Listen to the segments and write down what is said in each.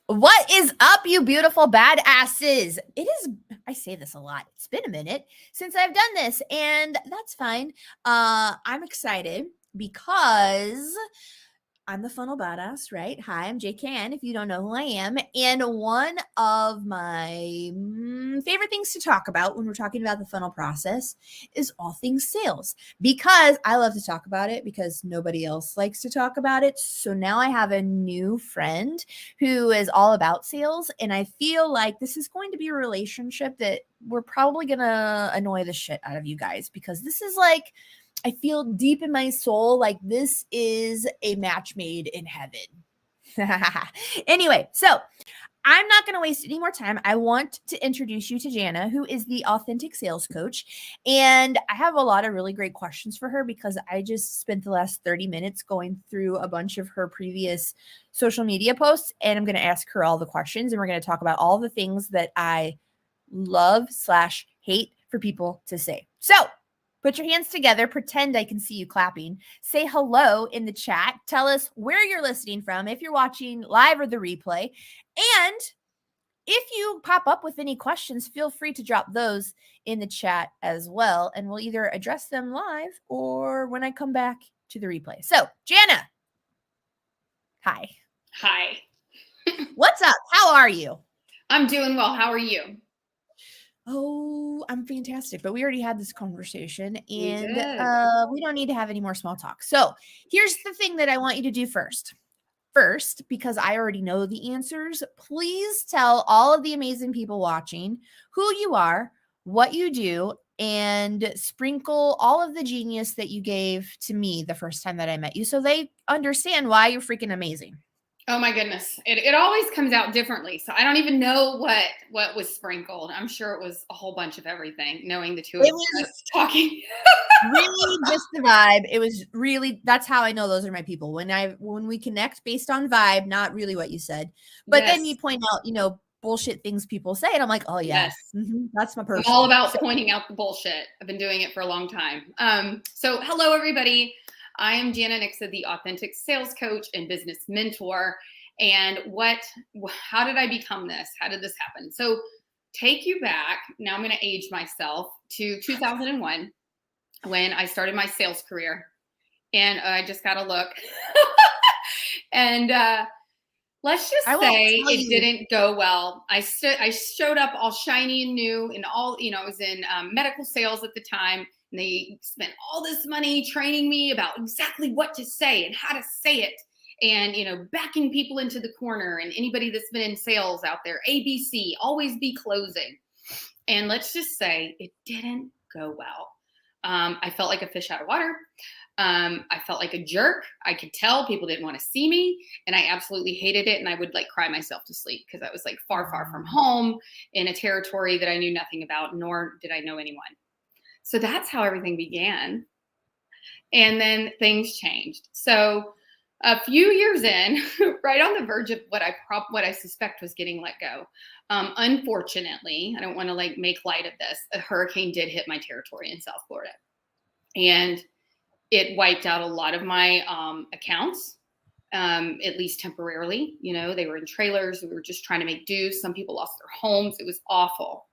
What is up, you beautiful badasses? I say this a lot. It's been a minute since I've done this, and that's fine. I'm excited because I'm the funnel badass, right? Hi, I'm JKN, if you don't know who I am. And one of my favorite things to talk about when we're talking about the funnel process is all things sales, because I love to talk about it because nobody else likes to talk about it. So now I have a new friend who is all about sales. And I feel like this is going to be a relationship that we're probably going to annoy the shit out of you guys, because this is like, I feel deep in my soul like this is a match made in heaven. Anyway, so I'm not going to waste any more time. I want to introduce you to Jana, who is the authentic sales coach. And I have a lot of really great questions for her because I just spent the last 30 minutes going through a bunch of her previous social media posts. And I'm going to ask her all the questions. And we're going to talk about all the things that I love/hate for people to say. So put your hands together. Pretend I can see you clapping. Say hello in the chat. Tell us where you're listening from, if you're watching live or the replay. And if you pop up with any questions, feel free to drop those in the chat as well. And we'll either address them live or when I come back to the replay. So, Jana. Hi. Hi. What's up? How are you? I'm doing well. How are you? Oh, I'm fantastic. But we already had this conversation and we don't need to have any more small talk. So here's the thing that I want you to do first. First, because I already know the answers, please tell all of the amazing people watching who you are, what you do, and sprinkle all of the genius that you gave to me the first time that I met you so they understand why you're freaking amazing. Oh my goodness. It always comes out differently. So I don't even know what was sprinkled. I'm sure it was a whole bunch of everything, knowing the two of us talking. Really just the vibe. It was really, that's how I know those are my people. When we connect based on vibe, not really what you said. But then you point out, bullshit things people say. And I'm like, oh yes. That's my person. I'm all about pointing out the bullshit. I've been doing it for a long time. So hello everybody. I am Jana Nixa, the authentic sales coach and business mentor. And how did I become this? How did this happen? So take you back. Now I'm going to age myself to 2001 when I started my sales career. And I just got to look. And let's just say it didn't go well. I showed up all shiny and new and all, I was in medical sales at the time. And they spent all this money training me about exactly what to say and how to say it. And, backing people into the corner. And anybody that's been in sales out there, ABC, always be closing. And let's just say it didn't go well. I felt like a fish out of water. I felt like a jerk. I could tell people didn't want to see me, and I absolutely hated it. And I would cry myself to sleep because I was far, far from home in a territory that I knew nothing about, nor did I know anyone. So that's how everything began. And then things changed. So a few years in, right on the verge of what I suspect was getting let go. Unfortunately, I don't want to make light of this. A hurricane did hit my territory in South Florida, and it wiped out a lot of my accounts, at least temporarily. They were in trailers. We were just trying to make do. Some people lost their homes. It was awful.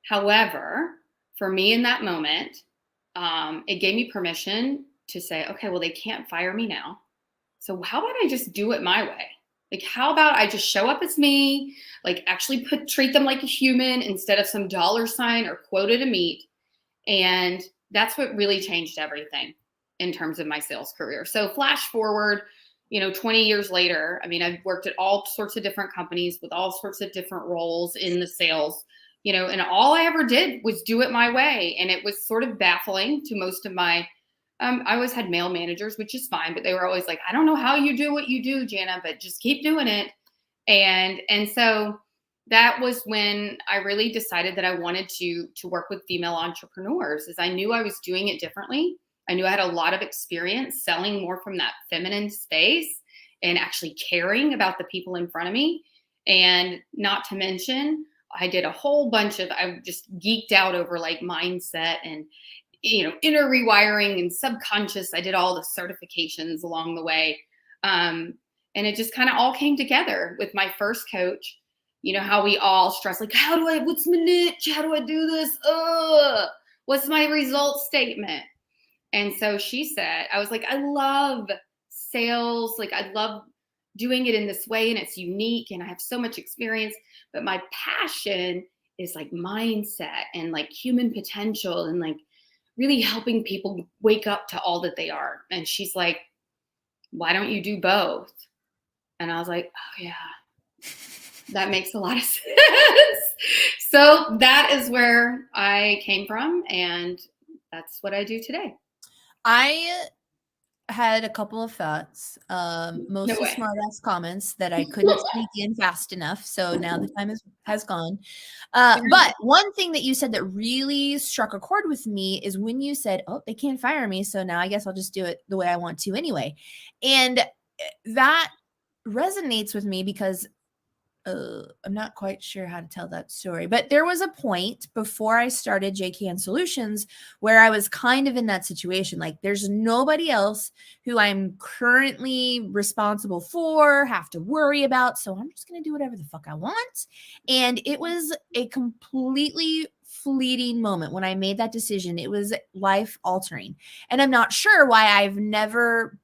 However, for me in that moment, it gave me permission to say, okay, well, they can't fire me now. So how about I just do it my way? How about I just show up as me, actually treat them like a human instead of some dollar sign or quota to meet. And that's what really changed everything in terms of my sales career. So flash forward, 20 years later, I've worked at all sorts of different companies with all sorts of different roles in the sales, and all I ever did was do it my way. And it was sort of baffling to most of my, I always had male managers, which is fine, but they were always like, I don't know how you do what you do, Jana, but just keep doing it. And so that was when I really decided that I wanted to work with female entrepreneurs, as I knew I was doing it differently. I knew I had a lot of experience selling more from that feminine space and actually caring about the people in front of me. And not to mention, I did a whole bunch of, I just geeked out over mindset and, inner rewiring and subconscious. I did all the certifications along the way. And it just kind of all came together with my first coach. You know how we all stress, like, what's my niche? How do I do this? What's my result statement? And so she said, I was like, I love sales. Like, I love doing it in this way, and it's unique, and I have so much experience. But my passion is like mindset and like human potential and like really helping people wake up to all that they are. And she's like, why don't you do both? And I was like, oh, yeah, that makes a lot of sense. So that is where I came from, and that's what I do today. I had a couple of thoughts, mostly smart-ass comments that I couldn't sneak in fast enough. So now the time has gone. But one thing that you said that really struck a chord with me is when you said, oh, they can't fire me, so now I guess I'll just do it the way I want to anyway. And that resonates with me because I'm not quite sure how to tell that story, but there was a point before I started JKN Solutions where I was kind of in that situation. Like, there's nobody else who I'm currently responsible for, have to worry about. So I'm just going to do whatever the fuck I want. And it was a completely fleeting moment when I made that decision. It was life altering. And I'm not sure why I've never,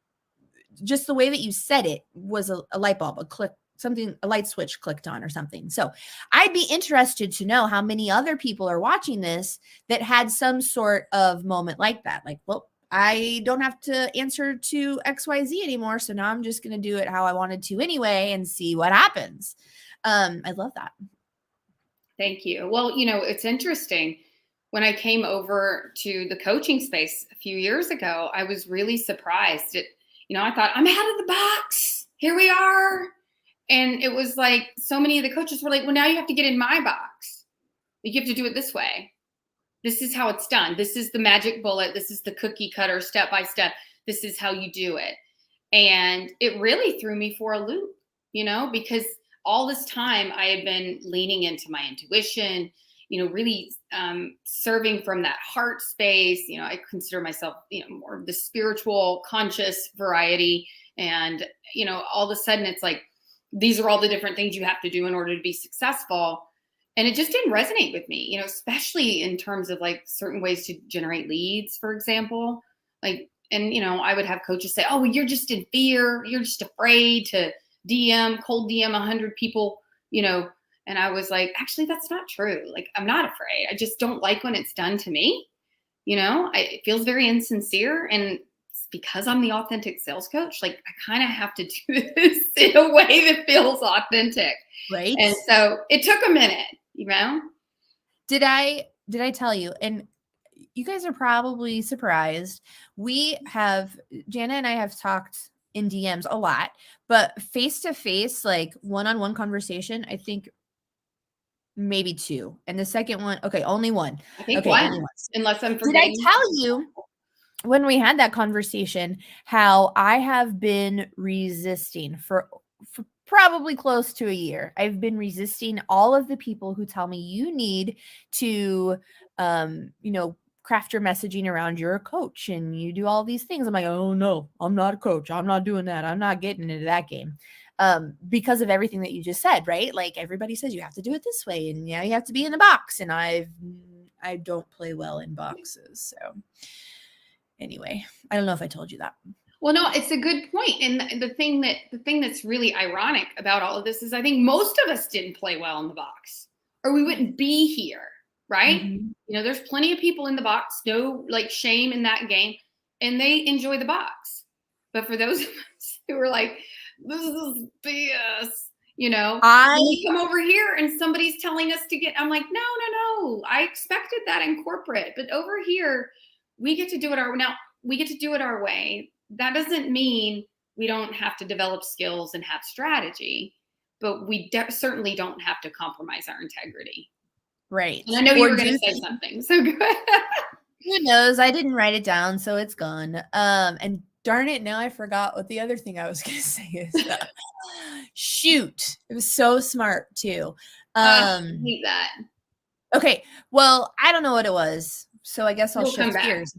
just the way that you said it was a light bulb, a click, something, a light switch clicked on or something. So I'd be interested to know how many other people are watching this that had some sort of moment like that. Like, well, I don't have to answer to XYZ anymore. So now I'm just going to do it how I wanted to anyway and see what happens. I love that. Thank you. Well, you know, it's interesting. When I came over to the coaching space a few years ago, I was really surprised. I thought, I'm out of the box. Here we are. And it was like, so many of the coaches were like, well, now you have to get in my box. You have to do it this way. This is how it's done. This is the magic bullet. This is the cookie cutter, step by step. This is how you do it. And it really threw me for a loop, because all this time I had been leaning into my intuition, really serving from that heart space. I consider myself, more of the spiritual, conscious variety. And, all of a sudden it's like, these are all the different things you have to do in order to be successful. And it just didn't resonate with me, especially in terms of like certain ways to generate leads, for example. Like, and, I would have coaches say, oh, well, you're just in fear. You're just afraid to cold DM 100 people, and I was like, actually, that's not true. Like, I'm not afraid. I just don't like when it's done to me. It feels very insincere. And because I'm the authentic sales coach, like, I kind of have to do this in a way that feels authentic. Right. And so it took a minute, Did I tell you? And you guys are probably surprised. Jana and I have talked in DMs a lot, but face to face, like one-on-one conversation, I think maybe two. And the second one, okay, only one. I think okay, one, only one. Unless I'm forgetting. Did I tell you when we had that conversation how I have been resisting for probably close to a year? I've been resisting all of the people who tell me you need to, craft your messaging around you're a coach and you do all these things. I'm like, oh no, I'm not a coach. I'm not doing that. I'm not getting into that game. Because of everything that you just said, right? Like, everybody says you have to do it this way, and you have to be in the box. And I don't play well in boxes. So anyway, I don't know if I told you that. Well, no, it's a good point. And the thing that's really ironic about all of this is I think most of us didn't play well in the box, or we wouldn't be here, right? Mm-hmm. There's plenty of people in the box, no like shame in that game, and they enjoy the box. But for those of us who are like, this is BS, we come over here and somebody's telling us to I'm like, no. I expected that in corporate, but over here, we get to do it our way. That doesn't mean we don't have to develop skills and have strategy, but we certainly don't have to compromise our integrity. Right. And I know you were going to say something, so go ahead. Who knows? I didn't write it down, so it's gone. And darn it, now I forgot what the other thing I was going to say is. Shoot. It was so smart too. I hate that. Okay. Well, I don't know what it was, so I guess I'll shift gears.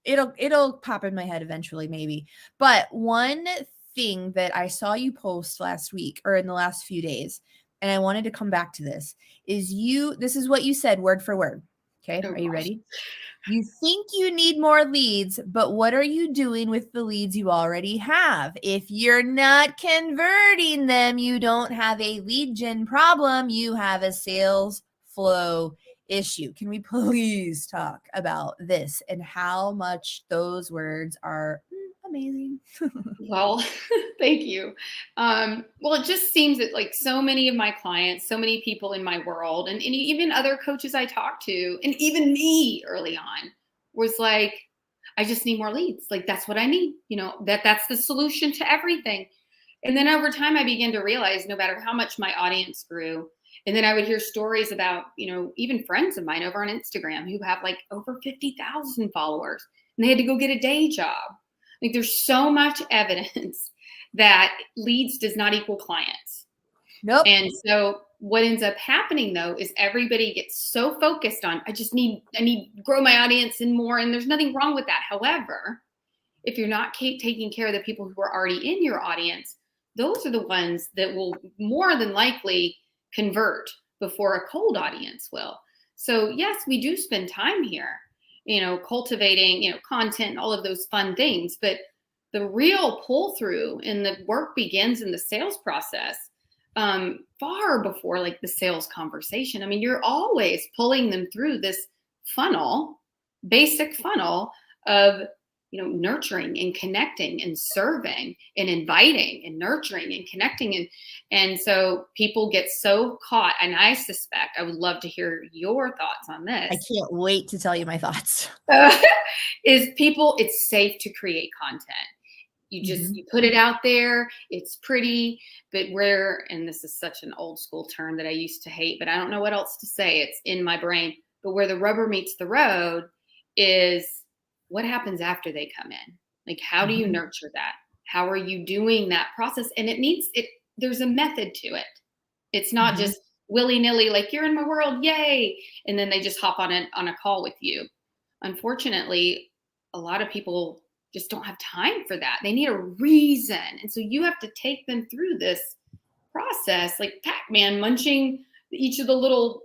It'll pop in my head eventually, maybe. But one thing that I saw you post last week or in the last few days, and I wanted to come back to this, is this is what you said word for word. Okay. Oh, Are you gosh. ready? You think you need more leads, but what are you doing with the leads you already have? If you're not converting them, you don't have a lead gen problem. You have a sales flow issue. Can we please talk about this and how much those words are amazing? Well, thank you. Well, it just seems that like so many of my clients, so many people in my world, and even other coaches I talk to, and even me early on, was like, I just need more leads. Like that's what I need. That's the solution to everything. And then over time, I began to realize no matter how much my audience grew, and then I would hear stories about, even friends of mine over on Instagram who have like over 50,000 followers and they had to go get a day job. Like there's so much evidence that leads does not equal clients. Nope. And so what ends up happening though is everybody gets so focused on, I need to grow my audience and more. And there's nothing wrong with that. However, if you're not taking care of the people who are already in your audience, those are the ones that will more than likely convert before a cold audience will. So yes, we do spend time here, cultivating, content, all of those fun things. But the real pull through and the work begins in the sales process far before like the sales conversation. I mean, you're always pulling them through this funnel, basic funnel of nurturing and connecting and serving and inviting and nurturing and connecting. And so people get so caught, and I suspect, I would love to hear your thoughts on this. I can't wait to tell you my thoughts. It's safe to create content. You just, you put it out there, it's pretty, but and this is such an old school term that I used to hate, but I don't know what else to say. It's in my brain. But where the rubber meets the road is what happens after they come in? Like, how do you nurture that? How are you doing that process? And there's a method to it. It's not just willy-nilly, like you're in my world, yay. And then they just hop on a call with you. Unfortunately, a lot of people just don't have time for that. They need a reason. And so you have to take them through this process, like Pac-Man munching each of the little,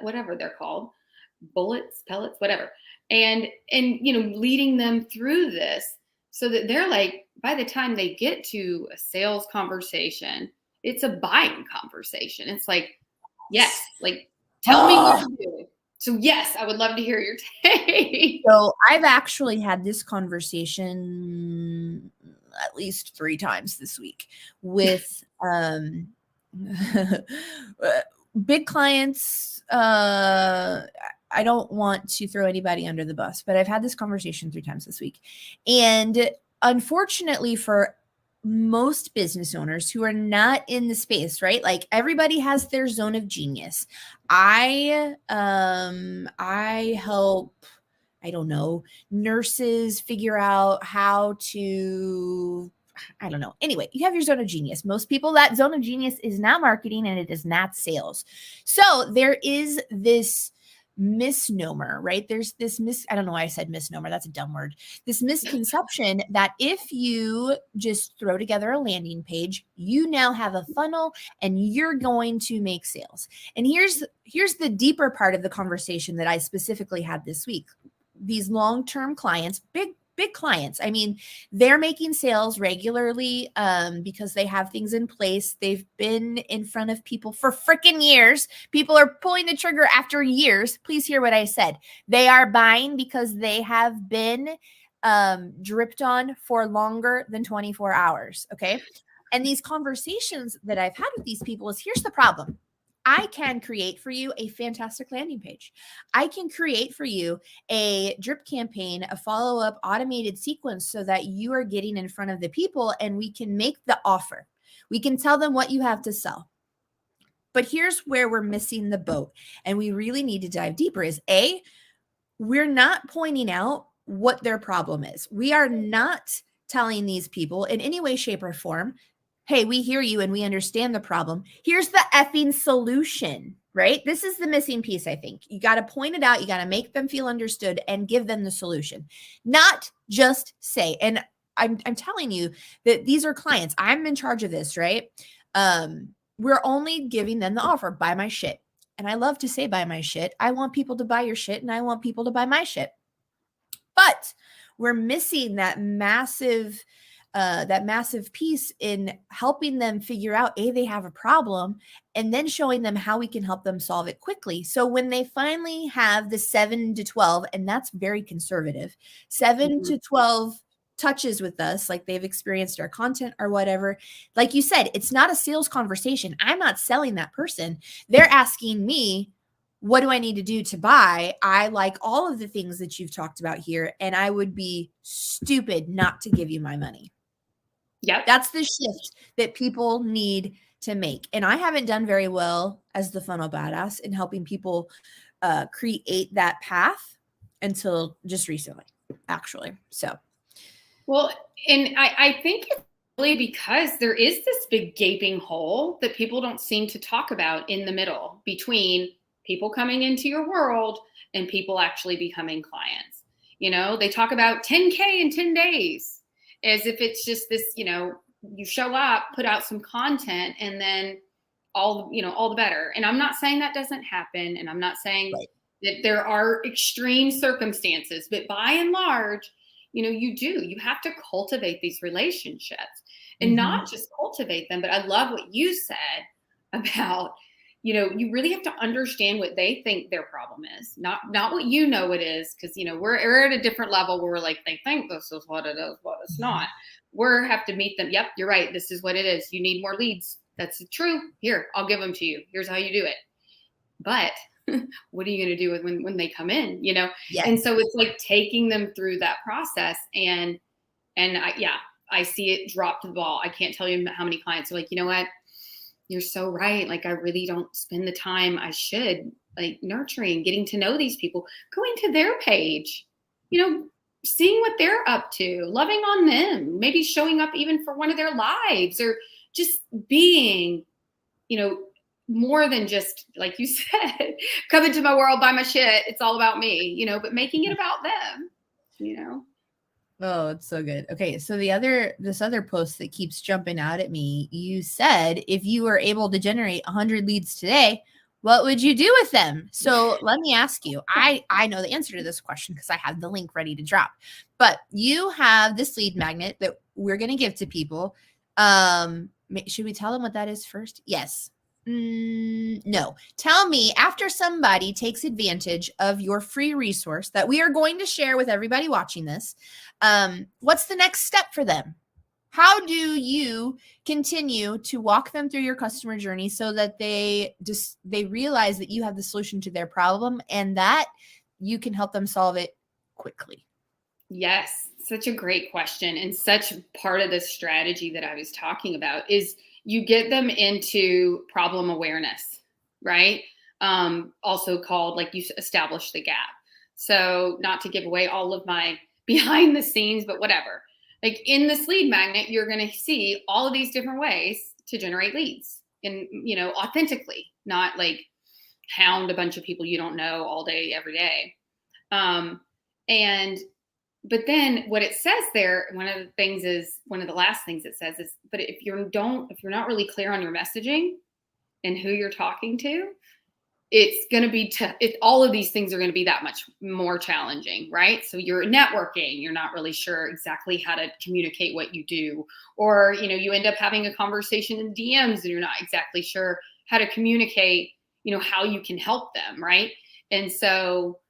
whatever they're called, bullets, pellets, whatever. And leading them through this so that they're like, by the time they get to a sales conversation, it's a buying conversation. It's like, yes, like tell me what to do. So yes, I would love to hear your take. So I've actually had this conversation at least 3 times this week with big clients. I don't want to throw anybody under the bus, but I've had this conversation 3 times this week. And unfortunately for most business owners who are not in the space, right? Like everybody has their zone of genius. I help, I don't know, nurses figure out how to, I don't know. Anyway, you have your zone of genius. Most people, that zone of genius is not marketing and it is not sales. So there is this misnomer, right? There's this I don't know why I said misnomer. That's a dumb word. This misconception that if you just throw together a landing page, you now have a funnel and you're going to make sales. And here's the deeper part of the conversation that I specifically had this week. These long-term clients, big clients. I mean, they're making sales regularly because they have things in place. They've been in front of people for freaking years. People are pulling the trigger after years. Please hear what I said. They are buying because they have been dripped on for longer than 24 hours. Okay. And these conversations that I've had with these people is, here's the problem. I can create for you a fantastic landing page. I can create for you a drip campaign, a follow-up automated sequence so that you are getting in front of the people and we can make the offer. We can tell them what you have to sell. But here's where we're missing the boat and we really need to dive deeper is we're not pointing out what their problem is. We are not telling these people in any way, shape, or form, hey, we hear you and we understand the problem. Here's the effing solution, right? This is the missing piece, I think. You got to point it out. You got to make them feel understood and give them the solution, not just say. And I'm telling you that these are clients. I'm in charge of this, right? We're only giving them the offer, buy my shit. And I love to say buy my shit. I want people to buy your shit and I want people to buy my shit. But we're missing that massive piece in helping them figure out, they have a problem, and then showing them how we can help them solve it quickly. So when they finally have the 7 to 12, and that's very conservative, 7 to 12 touches with us, like they've experienced our content or whatever, like you said, it's not a sales conversation. I'm not selling that person. They're asking me, what do I need to do to buy? I like all of the things that you've talked about here, and I would be stupid not to give you my money. Yep. That's the shift that people need to make. And I haven't done very well as the funnel badass in helping people create that path until just recently, actually. So, well, and I think it's really because there is this big gaping hole that people don't seem to talk about in the middle between people coming into your world and people actually becoming clients. You know, they talk about 10K in 10 days as if it's just this, you know, you show up, put out some content, and then all the better. And I'm not saying that doesn't happen. And I'm not saying that there are extreme circumstances, but by and large, you know, you have to cultivate these relationships and not just cultivate them. But I love what you said about, you know, you really have to understand what they think their problem is, not what you know it is. Cause you know, we're at a different level where we're like, they think this is what it is, but it's not. We have to meet them. Yep, you're right. This is what it is. You need more leads. That's true. Here, I'll give them to you. Here's how you do it. But what are you going to do with when they come in, you know? yes. And so it's like taking them through that process. And I see it drop the ball. I can't tell you how many clients are like, you know what? You're so right. Like, I really don't spend the time I should, like, nurturing, getting to know these people, going to their page, you know, seeing what they're up to, loving on them, maybe showing up even for one of their lives, or just being, you know, more than just, like you said, come into my world, buy my shit. It's all about me, you know, but making it about them, you know. Oh, it's so good. Okay, so this other post that keeps jumping out at me, you said if you were able to generate 100 leads today, what would you do with them? So let me ask you. I know the answer to this question because I have the link ready to drop. But you have this lead magnet that we're going to give to people. Should we tell them what that is first? Yes. No. Tell me, after somebody takes advantage of your free resource that we are going to share with everybody watching this, what's the next step for them? How do you continue to walk them through your customer journey so that they realize that you have the solution to their problem and that you can help them solve it quickly? Yes, such a great question. And such part of the strategy that I was talking about is you get them into problem awareness, right? Also called, like, you establish the gap. So, not to give away all of my behind the scenes, but whatever. Like, in this lead magnet, you're going to see all of these different ways to generate leads, and, you know, authentically, not like hound a bunch of people you don't know all day, every day. But then what it says there, one of the last things it says is, but if you're not really clear on your messaging and who you're talking to, it's going to be all of these things are going to be that much more challenging, right? So you're networking, you're not really sure exactly how to communicate what you do, or, you know, you end up having a conversation in DMs and you're not exactly sure how to communicate, you know, how you can help them, right? And so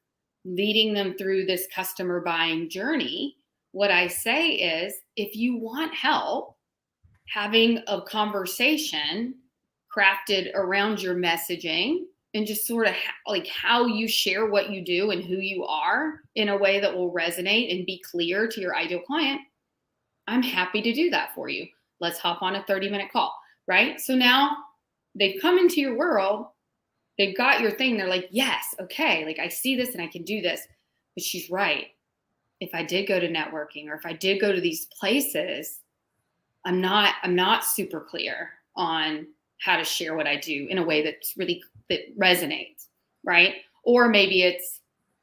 leading them through this customer buying journey, what I say is, if you want help having a conversation crafted around your messaging and just sort of like how you share what you do and who you are in a way that will resonate and be clear to your ideal client, I'm happy to do that for you. Let's hop on a 30-minute call, right? So now they've come into your world. They've got your thing. They're like, yes, okay, like, I see this and I can do this. But she's right. If I did go to networking, or if I did go to these places, I'm not super clear on how to share what I do in a way that resonates, right? Or maybe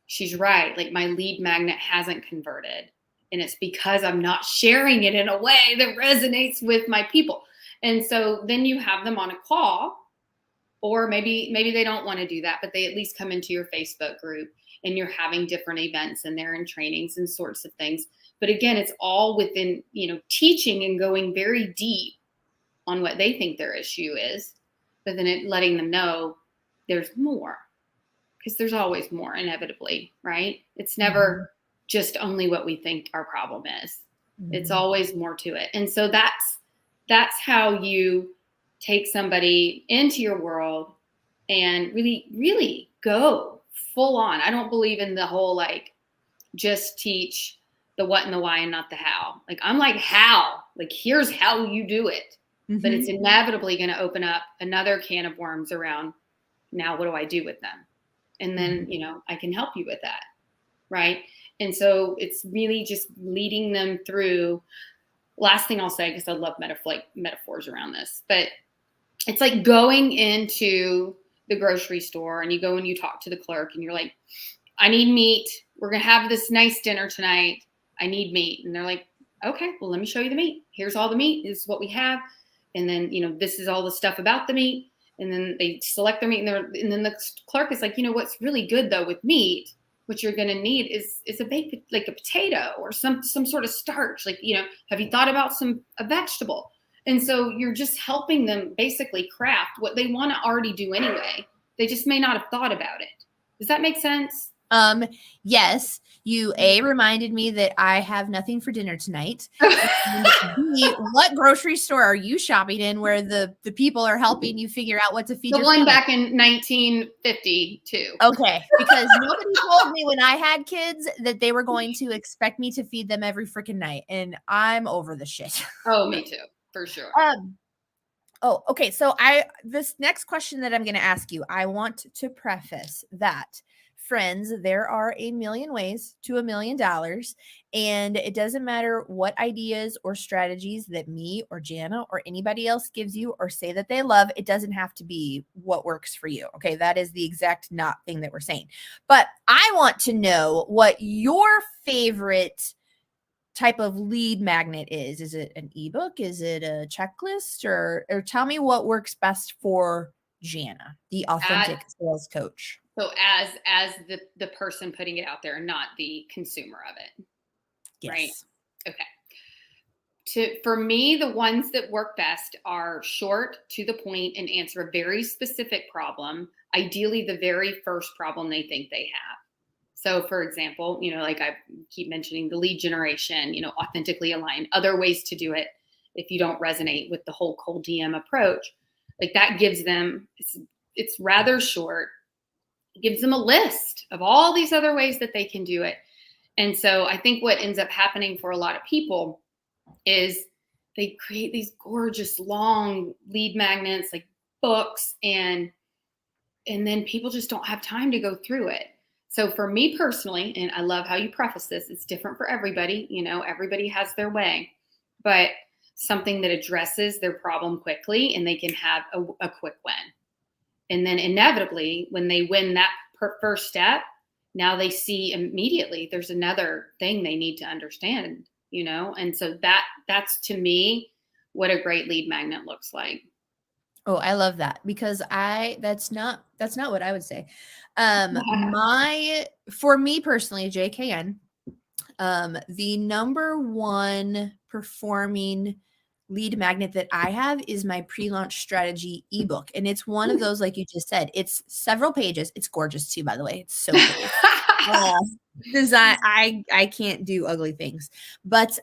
she's right, like, my lead magnet hasn't converted And it's because I'm not sharing it in a way that resonates with my people. And so then you have them on a call, or maybe they don't want to do that, but they at least come into your Facebook group and you're having different events and they're in trainings and sorts of things. But again, it's all within, teaching and going very deep on what they think their issue is, but then letting them know there's more, because there's always more inevitably, right? It's never just only what we think our problem is. It's always more to it. And so that's how you take somebody into your world and really, really go full on. I don't believe in the whole, like, just teach the what and the why and not the how. Like, I'm like, how? Like, here's how you do it. But it's inevitably going to open up another can of worms around, now what do I do with them? And then, I can help you with that. Right. And so it's really just leading them through. Last thing I'll say, because I love metaphors around this, but it's like going into the grocery store and you go and you talk to the clerk and you're like, I need meat. We're going to have this nice dinner tonight. I need meat. And they're like, okay, well, let me show you the meat. Here's all the meat. This is what we have. And then, this is all the stuff about the meat. And then they select their meat. And then the clerk is like, what's really good though with meat, what you're going to need is a baked, like a potato or some sort of starch. Like, have you thought about a vegetable? And so you're just helping them basically craft what they want to already do anyway. They just may not have thought about it. Does that make sense? Yes, you reminded me that I have nothing for dinner tonight. And B, what grocery store are you shopping in where the people are helping you figure out what to feed the your one family? Back in 1952. Okay, because nobody told me when I had kids that they were going to expect me to feed them every freaking night, and I'm over the shit. Oh, me too, for sure. Oh, okay. So this next question that I'm going to ask you, I want to preface that, friends, there are a million ways to $1 million, and it doesn't matter what ideas or strategies that me or Jana or anybody else gives you or say that they love. It doesn't have to be what works for you. Okay. That is the exact not thing that we're saying. But I want to know what your favorite type of lead magnet is. Is it an ebook? Is it a checklist? Or tell me what works best for Jana, the authentic sales coach. So as the person putting it out there, not the consumer of it. Yes. Right? Okay. For me, the ones that work best are short, to the point, and answer a very specific problem, ideally the very first problem they think they have. So for example, like I keep mentioning, the lead generation, authentically aligned, other ways to do it if you don't resonate with the whole cold DM approach. Like, that gives them, it's rather short. It gives them a list of all these other ways that they can do it. And so I think what ends up happening for a lot of people is they create these gorgeous long lead magnets, like books, and then people just don't have time to go through it. So for me personally, and I love how you preface this, it's different for everybody, everybody has their way, but something that addresses their problem quickly and they can have a quick win. And then inevitably, when they win that first step, now they see immediately there's another thing they need to understand, and so that's to me what a great lead magnet looks like. Oh, I love that, because that's not what I would say. For me personally, JKN, the number one performing lead magnet that I have is my pre-launch strategy ebook. And it's one of those, like you just said, it's several pages. It's gorgeous too, by the way. It's so pretty. Design. I can't do ugly things, but,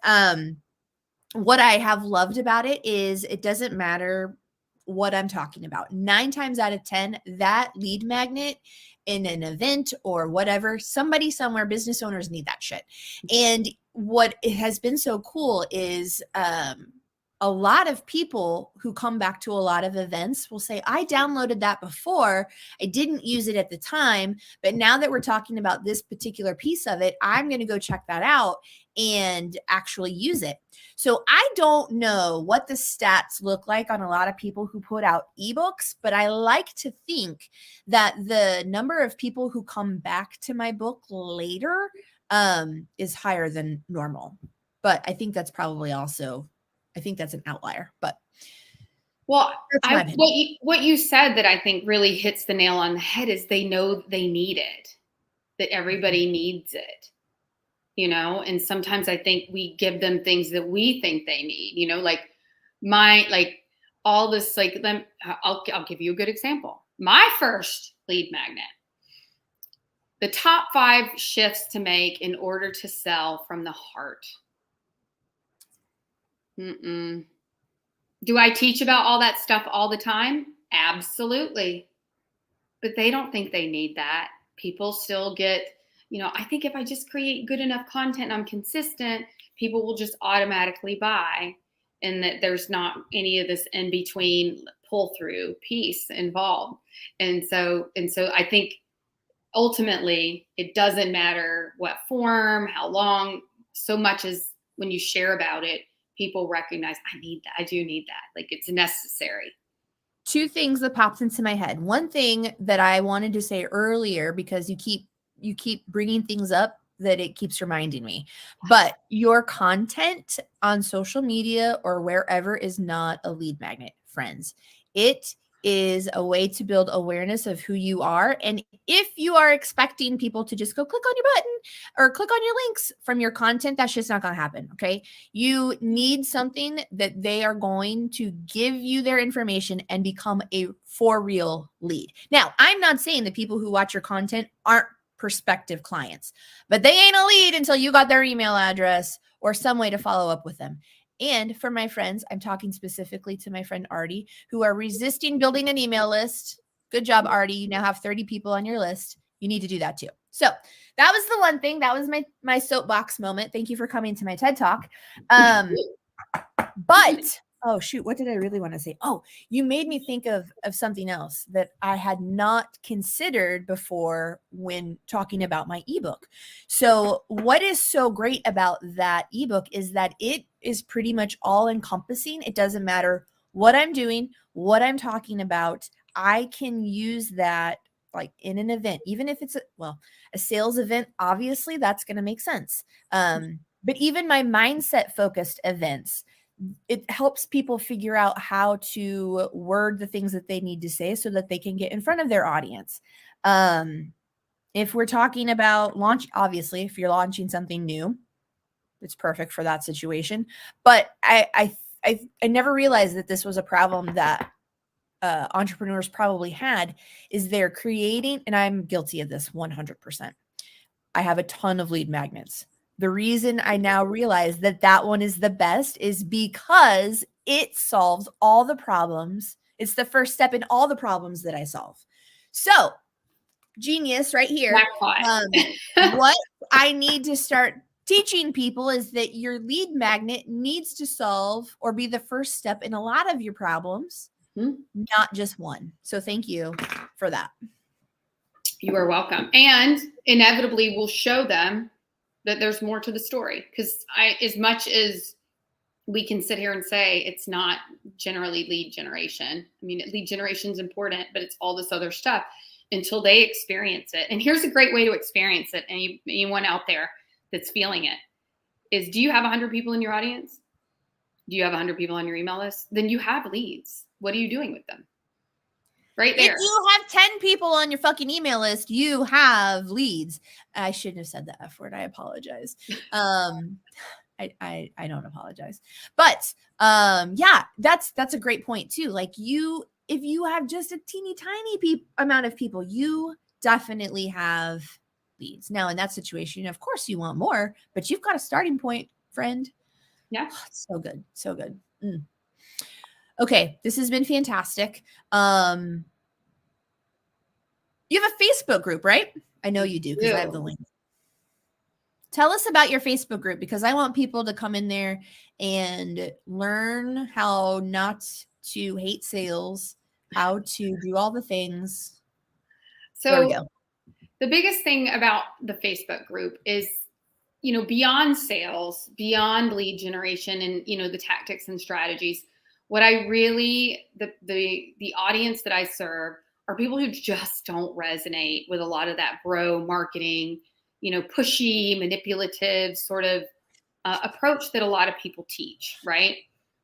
what I have loved about it is it doesn't matter what I'm talking about. 9 times out of 10, that lead magnet in an event or whatever, somebody somewhere, business owners need that shit. And what it has been so cool is, a lot of people who come back to a lot of events will say, I downloaded that before. I didn't use it at the time, but now that we're talking about this particular piece of it, I'm going to go check that out and actually use it. So I don't know what the stats look like on a lot of people who put out ebooks, but I like to think that the number of people who come back to my book later is higher than normal. But I think that's probably also, I think that's an outlier. But well, that's my opinion. what you said that I think really hits the nail on the head is they know they need it, that everybody needs it, you know? And sometimes I think we give them things that we think they need, you know, like all this, like, I'll give you a good example. My first lead magnet, the top 5 shifts to make in order to sell from the heart. Mm-mm. Do I teach about all that stuff all the time? Absolutely. But they don't think they need that. People still get, you know, I think if I just create good enough content and I'm consistent, people will just automatically buy, and that there's not any of this in between pull through piece involved. And so I think ultimately it doesn't matter what form, how long, so much as when you share about it, people recognize, I need that. I do need that. Like, it's necessary. Two things that popped into my head. One thing that I wanted to say earlier, because you keep bringing things up that it keeps reminding me, but your content on social media or wherever is not a lead magnet, friends. It is a way to build awareness of who you are. And if you are expecting people to just go click on your button or click on your links from your content, that's just not going to happen. Okay. You need something that they are going to give you their information and become a for real lead. Now, I'm not saying that people who watch your content aren't prospective clients, but they ain't a lead until you got their email address or some way to follow up with them. And for my friends, I'm talking specifically to my friend Artie, who are resisting building an email list. Good job, Artie. You now have 30 people on your list. You need to do that too. So that was the one thing. That was my soapbox moment. Thank you for coming to my TED Talk. But oh shoot, what did I really want to say? Oh, you made me think of something else that I had not considered before when talking about my ebook. So what is so great about that ebook is that it is pretty much all encompassing. It doesn't matter what I'm doing, what I'm talking about. I can use that like in an event, even if it's a sales event, obviously that's going to make sense. But even my mindset focused events, it helps people figure out how to word the things that they need to say so that they can get in front of their audience. If we're talking about launch, obviously, if you're launching something new, it's perfect for that situation. But I never realized that this was a problem that entrepreneurs probably had, is they're creating, and I'm guilty of this 100%. I have a ton of lead magnets. The reason I now realize that that one is the best is because it solves all the problems. It's the first step in all the problems that I solve. So, genius right here. What I need to start teaching people is that your lead magnet needs to solve or be the first step in a lot of your problems, not just one. So thank you for that. You are welcome. And inevitably we'll show them that there's more to the story. Because as much as we can sit here and say it's not generally lead generation, I mean, lead generation is important, but it's all this other stuff until they experience it. And here's a great way to experience it. And anyone out there that's feeling it is, do you have 100 people in your audience? Do you have 100 people on your email list? Then you have leads. What are you doing with them? Right there. If you have 10 people on your fucking email list, you have leads. I shouldn't have said the F word. I apologize. I don't apologize. But yeah, that's a great point too. Like if you have just a teeny tiny amount of people, you definitely have leads. Now in that situation, of course you want more, but you've got a starting point, friend. Yeah. Oh, so good. So good. Okay, this has been fantastic. You have a Facebook group, right? I know you do because I have the link. Tell us about your Facebook group, because I want people to come in there and learn how not to hate sales, how to do all the things. So there we go. The biggest thing about the Facebook group is, you know, beyond sales, beyond lead generation and, you know, the tactics and strategies, what I really, the audience that I serve are people who just don't resonate with a lot of that bro marketing, pushy, manipulative sort of approach that a lot of people teach, right?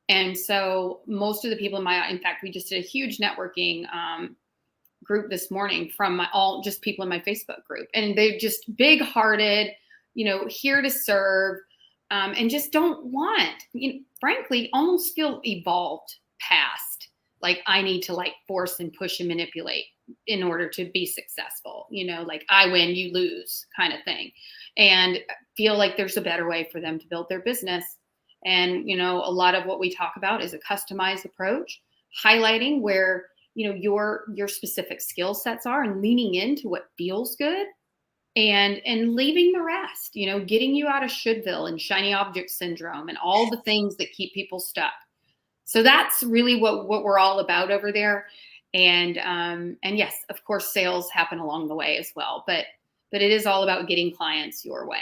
And so most of the people in fact, we just did a huge networking group this morning from just people in my Facebook group, and they're just big-hearted, here to serve, and just don't want, frankly, almost feel evolved past, like I need to like force and push and manipulate in order to be successful, like I win, you lose kind of thing, and feel like there's a better way for them to build their business. And, a lot of what we talk about is a customized approach, highlighting where, your specific skill sets are and leaning into what feels good, and leaving the rest, getting you out of shouldville and shiny object syndrome and all the things that keep people stuck. So that's really what we're all about over there. And yes, of course, sales happen along the way as well, but it is all about getting clients your way.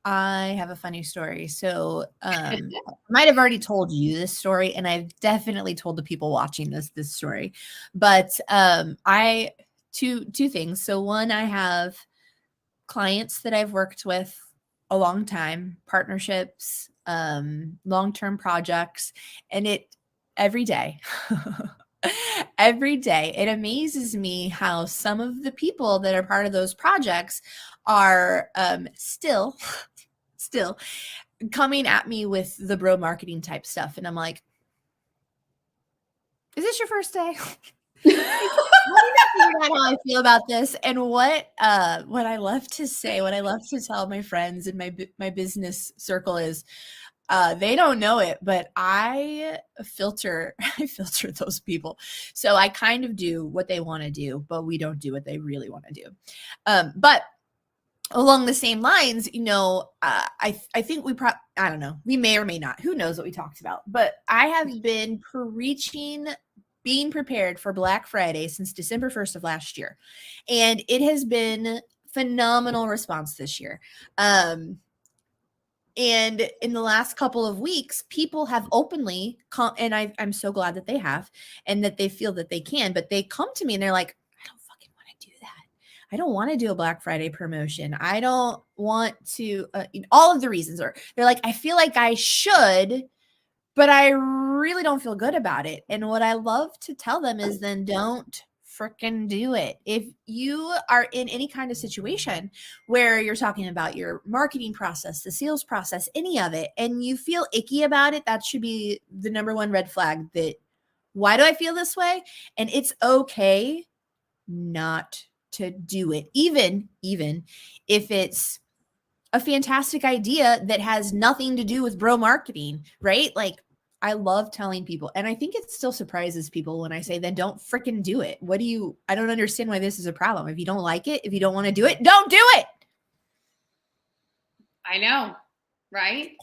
I have a funny story. So I might have already told you this story, and I've definitely told the people watching this story. But I two things. So one, I have clients that I've worked with a long time, partnerships, long-term projects, and every day. Every day it amazes me how some of the people that are part of those projects are still coming at me with the bro marketing type stuff, and I'm like, is this your first day? Let me figure out how I feel about this. And what I love to say, what I love to tell my friends in my business circle is, they don't know it, but I filter those people. So I kind of do what they want to do, but we don't do what they really want to do. But along the same lines, I think I don't know, we may or may not, who knows what we talked about, but I have been preaching being prepared for Black Friday since December 1st of last year. And it has been phenomenal response this year. And in the last couple of weeks, people have openly and I'm so glad that they have, and that they feel that they can, but they come to me and they're like, I don't fucking want to do that. I don't want to do a Black Friday promotion. I don't want to, all of the reasons are, they're like, I feel like I should, but I really don't feel good about it. And what I love to tell them is, then don't freaking do it. If you are in any kind of situation where you're talking about your marketing process, the sales process, any of it, and you feel icky about it, that should be the number one red flag. That, why do I feel this way? And it's okay not to do it, even if it's a fantastic idea that has nothing to do with bro marketing, right? Like, I love telling people, and I think it still surprises people when I say, then don't freaking do it. I don't understand why this is a problem. If you don't like it, if you don't want to do it, don't do it. I know, right?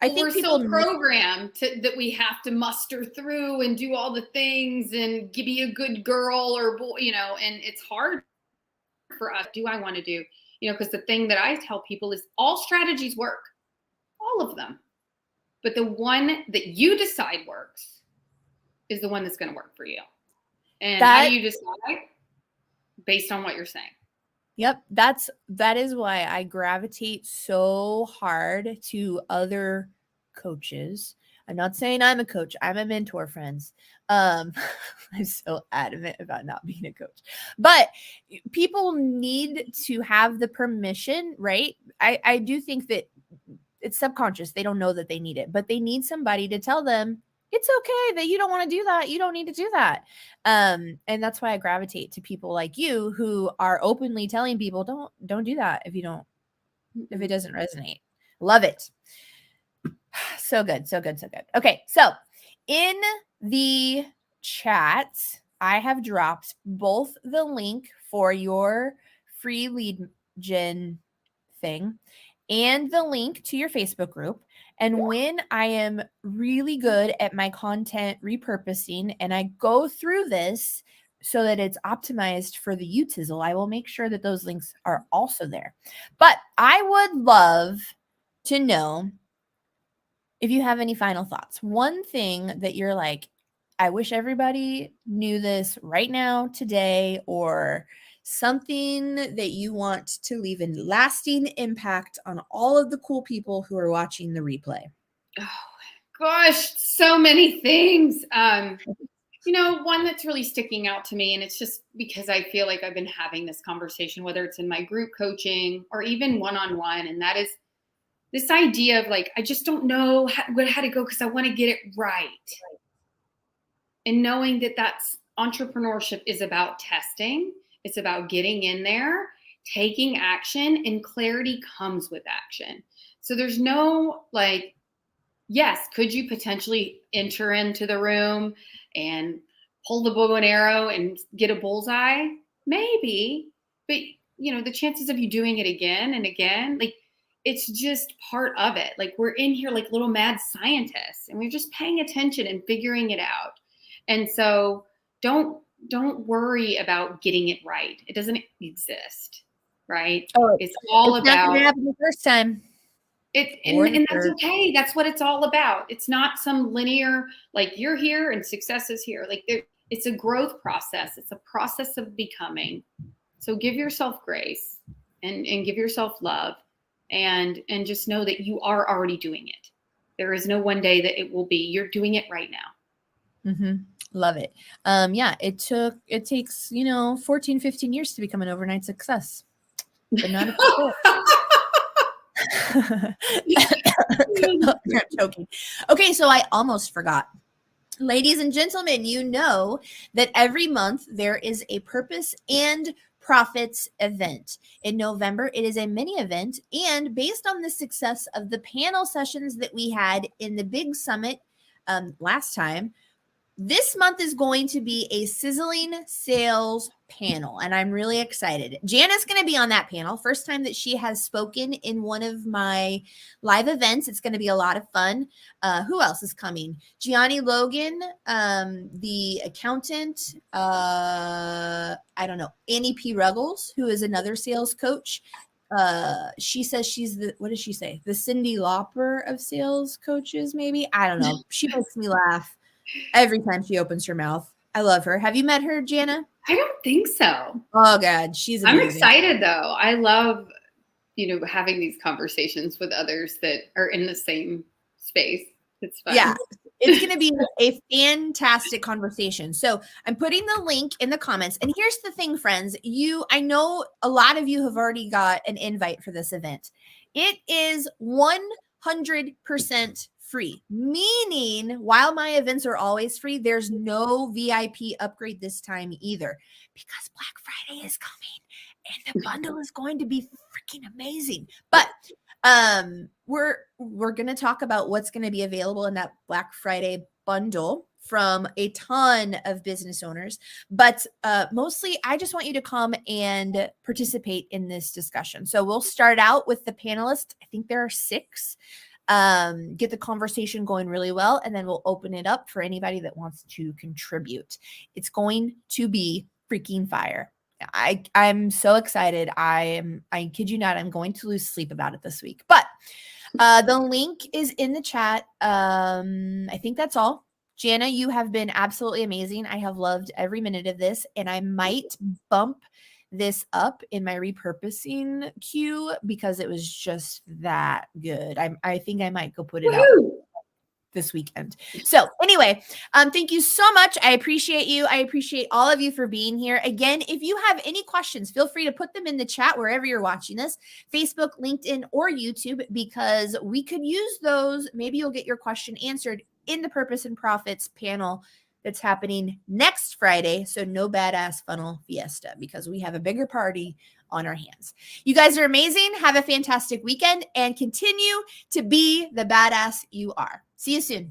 I think we're people so programmed that we have to muster through and do all the things and be a good girl or boy, and it's hard for us. Do I want to do, because the thing that I tell people is all strategies work, all of them. But the one that you decide works is the one that's going to work for you. And how do you decide? Based on what you're saying. Yep. That is why I gravitate so hard to other coaches. I'm not saying I'm a coach. I'm a mentor, friends. I'm so adamant about not being a coach. But people need to have the permission, right? I do think that it's subconscious. They don't know that they need it, but they need somebody to tell them it's okay that you don't want to do that. You don't need to do that. And that's why I gravitate to people like you who are openly telling people, don't do that if it doesn't resonate. Love it. So good. So good. So good. Okay. So in the chat, I have dropped both the link for your free lead gen thing and the link to your Facebook group. And when I am really good at my content repurposing and I go through this so that it's optimized for the Utizzle, I will make sure that those links are also there. But I would love to know if you have any final thoughts. One thing that you're like, I wish everybody knew this right now, today, or something that you want to leave a lasting impact on all of the cool people who are watching the replay. Oh gosh, so many things. One that's really sticking out to me, and it's just because I feel like I've been having this conversation, whether it's in my group coaching or even one-on-one, and that is this idea of like, I just don't know how to go because I want to get it right. And knowing that that's entrepreneurship is about testing. It's about getting in there, taking action, and clarity comes with action. So there's no like, yes, could you potentially enter into the room and pull the bow and arrow and get a bullseye? Maybe, but the chances of you doing it again and again, like it's just part of it. Like we're in here like little mad scientists and we're just paying attention and figuring it out. And so don't worry about getting it right. It doesn't exist, right? Oh, it's all it's about not gonna happen the first time. And that's okay. That's what it's all about. It's not some linear, like you're here and success is here. Like it's a growth process. It's a process of becoming. So give yourself grace and give yourself love and just know that you are already doing it. There is no one day that it will be. You're doing it right now. Mm-hmm. Love it. Yeah, it takes, 14, 15 years to become an overnight success, but not if I'm joking. Okay, so I almost forgot. Ladies and gentlemen, you know that every month there is a purpose and profits event. In November, it is a mini event. And based on the success of the panel sessions that we had in the big summit last time, this month is going to be a sizzling sales panel, and I'm really excited. Jana's going to be on that panel. First time that she has spoken in one of my live events. It's going to be a lot of fun. Who else is coming? Gianni Logan, the accountant. I don't know. Annie P. Ruggles, who is another sales coach. She says she's what does she say? The Cyndi Lauper of sales coaches, maybe? I don't know. She makes me laugh every time she opens her mouth. I love her. Have you met her, Jana? I don't think so. Oh God, she's amazing. I'm excited though. I love, having these conversations with others that are in the same space. It's fun. Yeah, it's going to be a fantastic conversation. So I'm putting the link in the comments. And here's the thing, friends. I know a lot of you have already got an invite for this event. It is 100% free, meaning while my events are always free, there's no VIP upgrade this time either, because Black Friday is coming and the bundle is going to be freaking amazing. But we're going to talk about what's going to be available in that Black Friday bundle from a ton of business owners. But mostly, I just want you to come and participate in this discussion. So we'll start out with the panelists. I think there are 6. Get the conversation going really well, and then we'll open it up for anybody that wants to contribute. It's going to be freaking fire. I'm so excited. I kid you not, I'm going to lose sleep about it this week. But the link is in the chat. I think that's all. Jana, you have been absolutely amazing. I have loved every minute of this, and I might bump this up in my repurposing queue because it was just that good. I think I might go put it out this weekend. So anyway, thank you so much. I appreciate you. I appreciate all of you for being here. Again, if you have any questions, feel free to put them in the chat wherever you're watching this, Facebook, LinkedIn, or YouTube, because we could use those. Maybe you'll get your question answered in the Purpose and Profits panel that's happening next Friday. So no Badass Funnel Fiesta, because we have a bigger party on our hands. You guys are amazing. Have a fantastic weekend and continue to be the badass you are. See you soon.